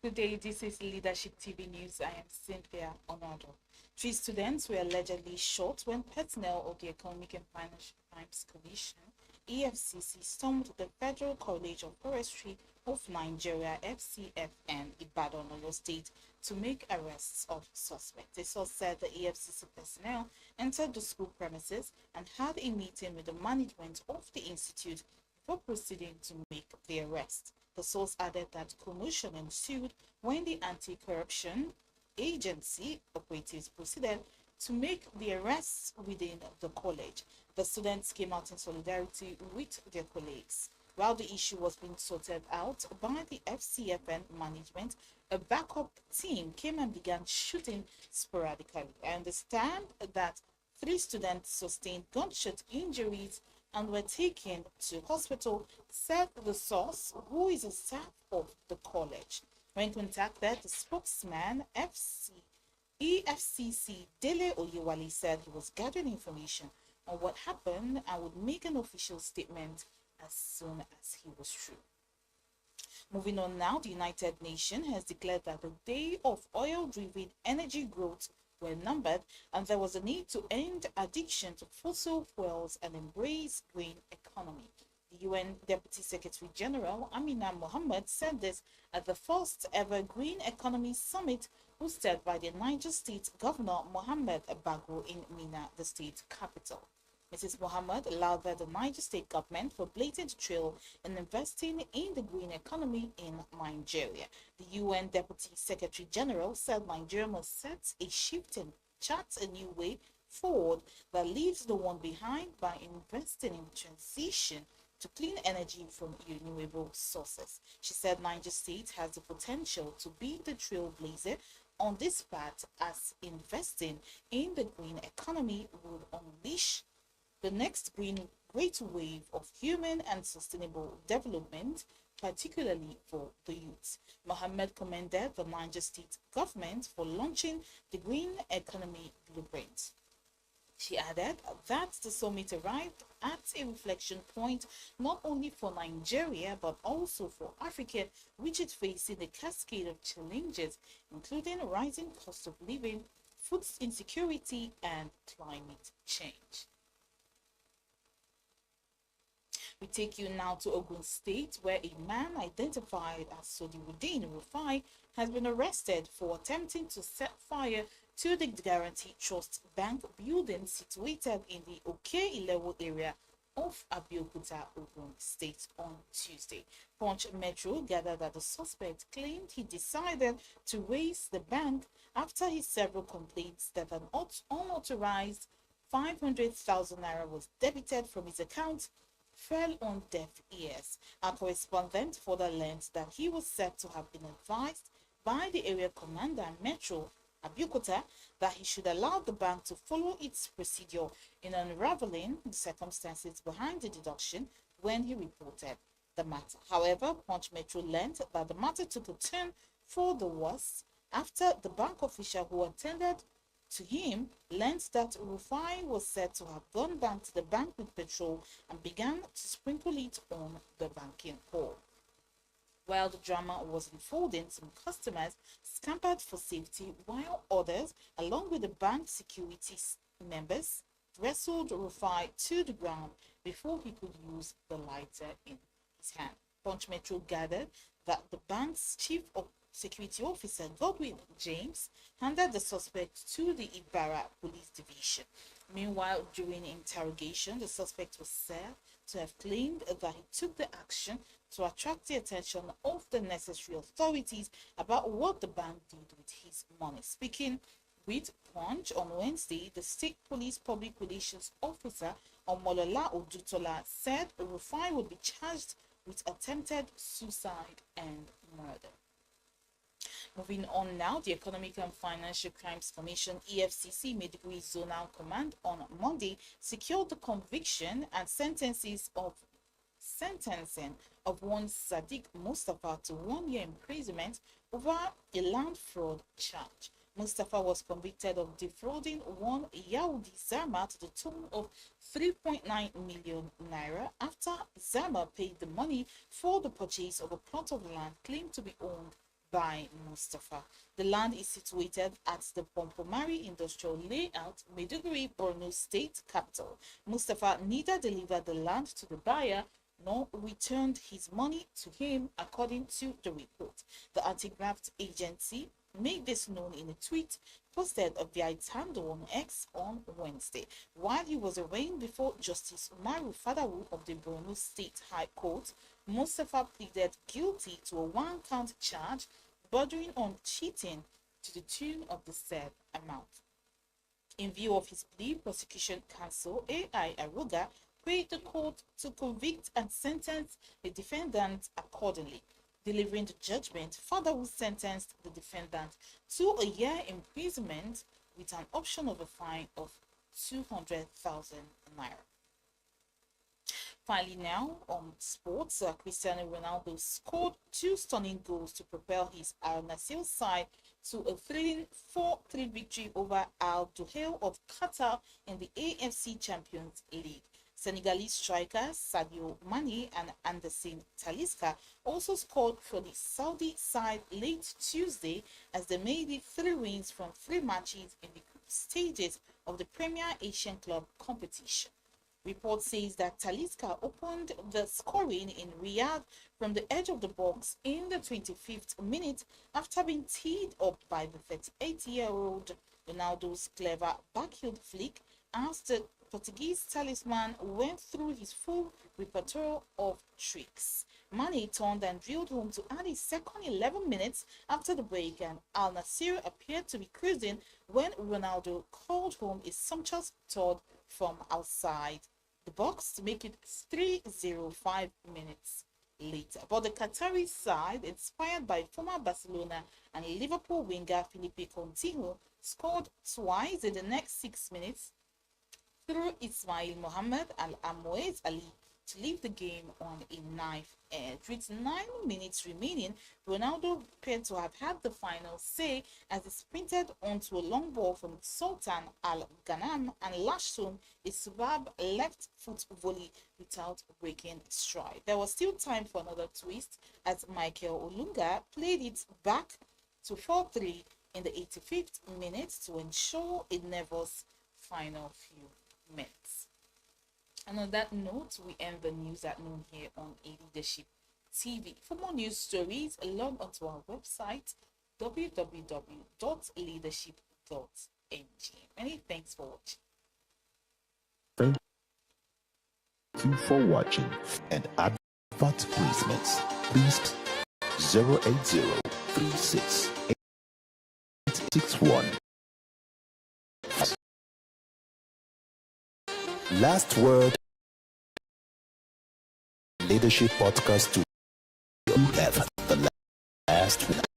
Good day, this is Leadership TV News. I am Cynthia Onodo. Three students were allegedly shot when personnel of the Economic and Financial Crimes Commission (EFCC) stormed the Federal College of Forestry of Nigeria (FCFN) Ibadan, Oyo State, to make arrests of suspects. The source said the EFCC personnel entered the school premises and had a meeting with the management of the institute before proceeding to make the arrest. The source added that commotion ensued when the anti-corruption agency operatives proceeded to make the arrests within the college. The students came out in solidarity with their colleagues. While the issue was being sorted out by the FCFN management, a backup team came and began shooting sporadically. I understand that three students sustained gunshot injuries and were taken to hospital, said the source, who is a staff of the college. When contacted, the spokesman, EFCC Dele Oyewale, said he was gathering information on what happened and would make an official statement as soon as he was through. Moving on now, the United Nations has declared that the day of oil-driven energy growth were numbered, and there was a need to end addiction to fossil fuels and embrace green economy. The UN Deputy Secretary General Amina Mohammed said this at the first ever Green Economy Summit hosted by the Niger State Governor Mohammed Bago in Mina, the state capital. Mrs. Mohammed lauded the Niger State government for blazing the trail and investing in the green economy in Nigeria. The UN Deputy Secretary General said Nigeria must set a shift and chart a new way forward that leaves the one behind by investing in transition to clean energy from renewable sources. She said Niger State has the potential to be the trailblazer on this path, as investing in the green economy would unleash the next great wave of human and sustainable development, particularly for the youth. Mohammed commended the Niger State government for launching the Green Economy Blueprint. She added that the summit arrived at a reflection point not only for Nigeria but also for Africa, which is facing a cascade of challenges, including rising cost of living, food insecurity, and climate change. We take you now to Ogun State, where a man identified as Sodiruddin Rufai has been arrested for attempting to set fire to the Guarantee Trust Bank building situated in the Oke-Ilewo area of Abeokuta, Ogun State on Tuesday. Punch Metro gathered that the suspect claimed he decided to raise the bank after his several complaints that an unauthorized 500,000 naira was debited from his account fell on deaf ears. Our correspondent further learned that he was said to have been advised by the area commander Metro Abeokuta that he should allow the bank to follow its procedure in unraveling the circumstances behind the deduction when he reported the matter. However, Punch Metro learned that the matter took a turn for the worse after the bank official who attended to him learned that Rufai was said to have gone back to the bank with petrol and began to sprinkle it on the banking hall. While the drama was unfolding, some customers scampered for safety, while others, along with the bank security members, wrestled Rufai to the ground before he could use the lighter in his hand. Punch Metro gathered that the bank's chief of security officer, Godwin James, handed the suspect to the Ibarra Police Division. Meanwhile, during interrogation, the suspect was said to have claimed that he took the action to attract the attention of the necessary authorities about what the bank did with his money. Speaking with Punch on Wednesday, the State Police Public Relations Officer Omolola Odutola said Rufai would be charged with attempted suicide and murder. Moving on now, the Economic and Financial Crimes Commission (EFCC) Maiduguri Zonal Command on Monday secured the conviction and sentencing of one Sadiq Mustafa to 1 year imprisonment over a land fraud charge. Mustafa was convicted of defrauding one Yahudi Zama to the tune of 3.9 million naira after Zama paid the money for the purchase of a plot of land claimed to be owned by Mustafa. The land is situated at the Pompomari Industrial Layout, Maiduguri, Borno State capital. Mustafa neither delivered the land to the buyer nor returned his money to him, according to the report. The anti-graft agency made this known in a tweet posted via its handle on X on Wednesday. While he was arraigned before Justice Umaru Fadawu of the Borno State High Court, Mustafa pleaded guilty to a one-count charge bordering on cheating to the tune of the said amount. In view of his plea, prosecution counsel A.I. Aruga prayed the court to convict and sentence the defendant accordingly. Delivering the judgment, Fadawu sentenced the defendant to a year imprisonment with an option of a fine of 200,000 naira. Finally, now on sports, Cristiano Ronaldo scored 2 stunning goals to propel his Al Nassr side to a thrilling 4-3 victory over Al Duhail of Qatar in the AFC Champions League. Senegalese strikers Sadio Mane and Anderson Talisca also scored for the Saudi side late Tuesday as they made it 3 wins from 3 matches in the group stages of the Premier Asian Club competition. Report says that Talisca opened the scoring in Riyadh from the edge of the box in the 25th minute after being teed up by the 38-year-old. Ronaldo's clever backheel flick as the Portuguese talisman went through his full repertoire of tricks. Mane turned and drilled home to add his second 11 minutes after the break, and Al Nassr appeared to be cruising when Ronaldo called home a sumptuous third from outside the box to make it 3:05 minutes later. But the Qatari side, inspired by former Barcelona and Liverpool winger Felipe Coutinho, scored twice in the next 6 minutes through Ismail Mohammed and Amoez Ali to leave the game on a knife edge. With 9 minutes remaining, Ronaldo appeared to have had the final say as he sprinted onto a long ball from Sultan Al Ghanam and lashed home a superb left foot volley without breaking stride. There was still time for another twist as Michael Olunga played it back to 4-3 in the 85th minute to ensure a nervous final few minutes. And on that note, we end the news at noon here on A Leadership TV. For more news stories, log onto our website www.leadership.ng. Many thanks for watching. Thank you for watching and advert placements. Please 080368861. Last word. Leadership podcast to have the last word.